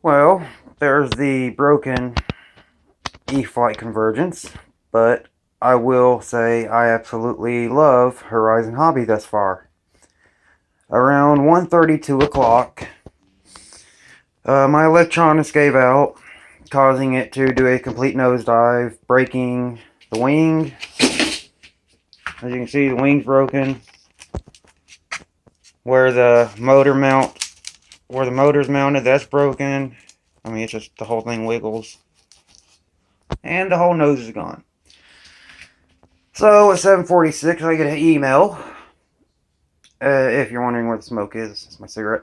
Well, there's the broken E-flite Convergence, but I will say I absolutely love Horizon Hobby thus far. Around 1:30, 2 o'clock, my electronics gave out, causing it to do a complete nosedive, breaking the wing. As you can see, the wing's broken. Where the motor's mounted, that's broken. I mean, it's just the whole thing wiggles. And the whole nose is gone. So at 7:46, I get an email. If you're wondering where the smoke is, it's my cigarette.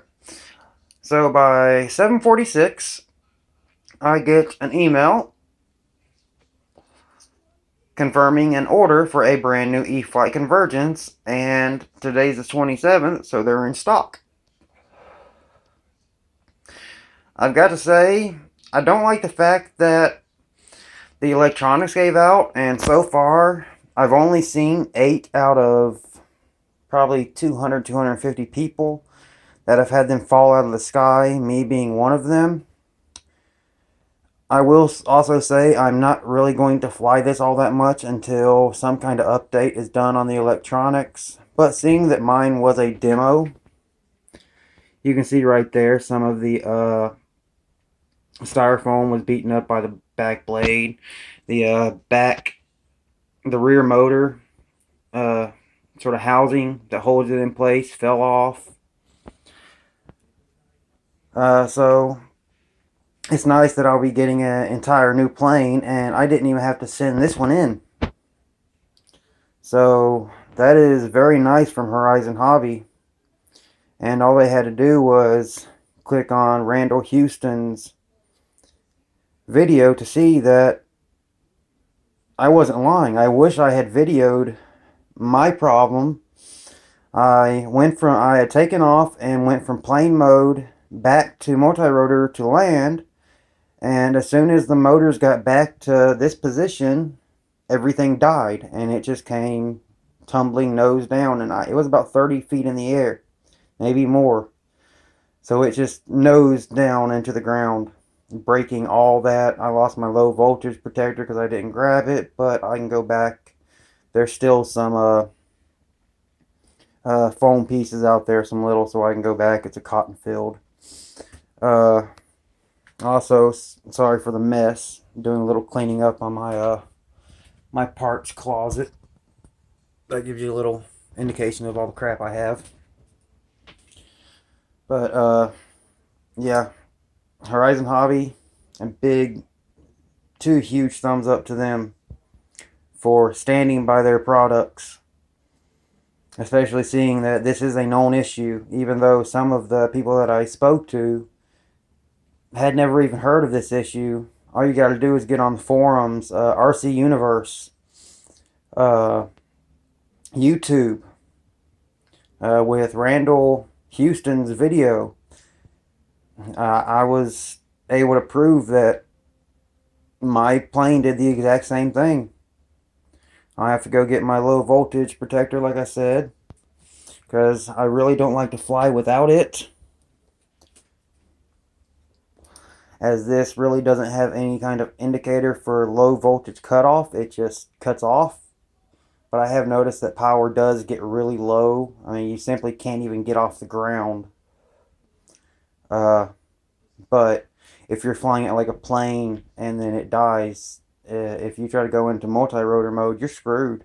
So by 7:46, I get an email confirming an order for a brand new E-flite Convergence, and today's the 27th, so they're in stock. I've got to say, I don't like the fact that the electronics gave out, and so far, I've only seen 8 out of probably 200, 250 people that have had them fall out of the sky, me being one of them. I will also say I'm not really going to fly this all that much until some kind of update is done on the electronics. But seeing that mine was a demo, you can see right there some of the styrofoam was beaten up by the back blade. The rear motor sort of housing that holds it in place fell off. So it's nice that I'll be getting an entire new plane, and I didn't even have to send this one in. So that is very nice from Horizon Hobby. And all they had to do was click on Randall Houston's video to see that I wasn't lying. I wish I had videoed my problem. I had taken off and went from plane mode back to multi-rotor to land, and as soon as the motors got back to this position, everything died, and it just came tumbling nose down, and it was about 30 feet in the air, maybe more. So it just nosed down into the ground, breaking all that. I lost my low voltage protector because I didn't grab it, but I can go back. There's still some foam pieces out there, some little, so I can go back. It's a cotton field. Also, sorry for the mess. I'm doing a little cleaning up on my parts closet. That gives you a little indication of all the crap I have. But yeah, Horizon Hobby, and two huge thumbs up to them for standing by their products. Especially seeing that this is a known issue, even though some of the people that I spoke to had never even heard of this issue. All you got to do is get on the forums, RC Universe, YouTube, with Randall Houston's video. I was able to prove that my plane did the exact same thing. I have to go get my low voltage protector, like I said, because I really don't like to fly without it, as this really doesn't have any kind of indicator for low voltage cutoff. It just cuts off. But I have noticed that power does get really low. I mean, you simply can't even get off the ground. But if you're flying it like a plane and then it dies, if you try to go into multi-rotor mode, you're screwed.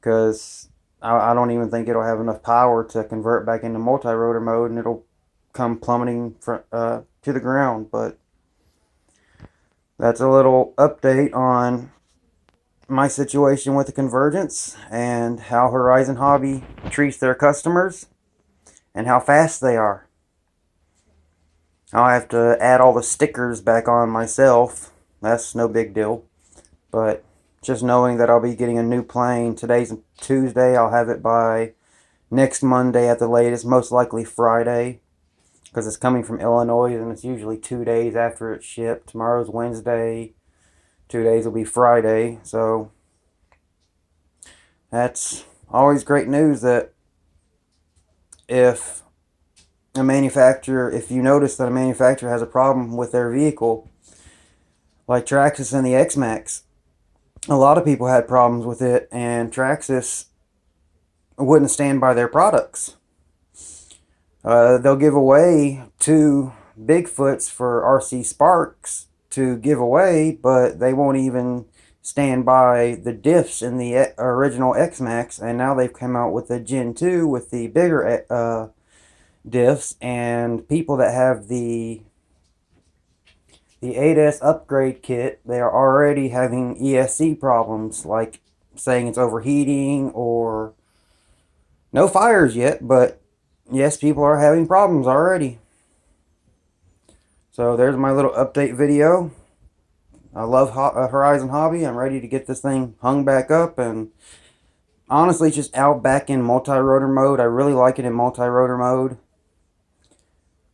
Because I don't even think it'll have enough power to convert back into multi-rotor mode, and it'll come plummeting to the ground. But that's a little update on my situation with the Convergence and how Horizon Hobby treats their customers and how fast they are. I'll have to add all the stickers back on myself. That's no big deal. But just knowing that I'll be getting a new plane. Today's Tuesday. I'll have it by next Monday at the latest. Most likely Friday. Because it's coming from Illinois, and it's usually 2 days after it's shipped. Tomorrow's Wednesday. 2 days will be Friday. So that's always great news that if a manufacturer, if you notice that a manufacturer has a problem with their vehicle, like Traxxas and the X-Max, a lot of people had problems with it, and Traxxas wouldn't stand by their products. They'll give away 2 Bigfoots for RC Sparks to give away, but they won't even stand by the diffs in the original X-Max, and now they've come out with the Gen 2 with the bigger diffs, and people that have the 8S upgrade kit, they are already having ESC problems, like saying it's overheating or no fires yet, but yes, people are having problems already. So there's my little update video. I love Horizon Hobby. I'm ready to get this thing hung back up, and honestly, it's just out back in multi-rotor mode. I really like it in multi-rotor mode.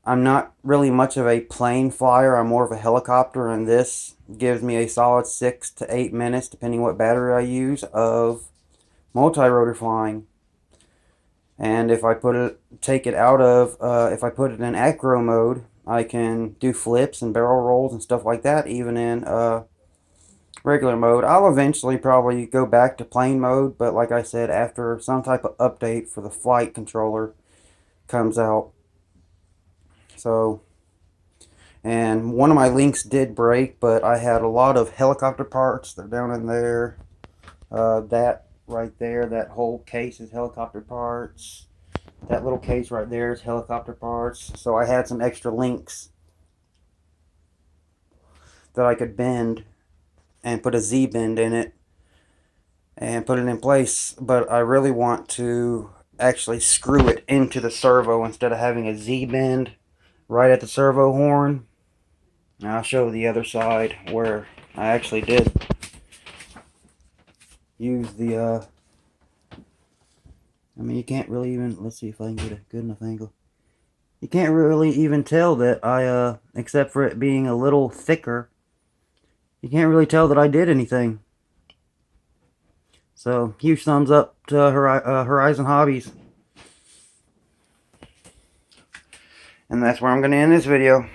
I'm not really much of a plane flyer. I'm more of a helicopter, and this gives me a solid 6 to 8 minutes, depending what battery I use, of multi-rotor flying. And if I take it out of, if I put it in acro mode, I can do flips and barrel rolls and stuff like that, even in regular mode. I'll eventually probably go back to plane mode, but like I said, after some type of update for the flight controller comes out. So, and one of my links did break, but I had a lot of helicopter parts. They're down in there. That right there, that whole case is helicopter parts. That little case right there is helicopter parts. So I had some extra links that I could bend and put a Z-bend in it and put it in place. But I really want to actually screw it into the servo instead of having a Z-bend right at the servo horn. Now I'll show the other side where I actually did use the I mean, you can't really even, let's see if I can get a good enough angle. You can't really even tell that I, except for it being a little thicker, you can't really tell that I did anything. So, huge thumbs up to Horizon Hobbies. And that's where I'm going to end this video.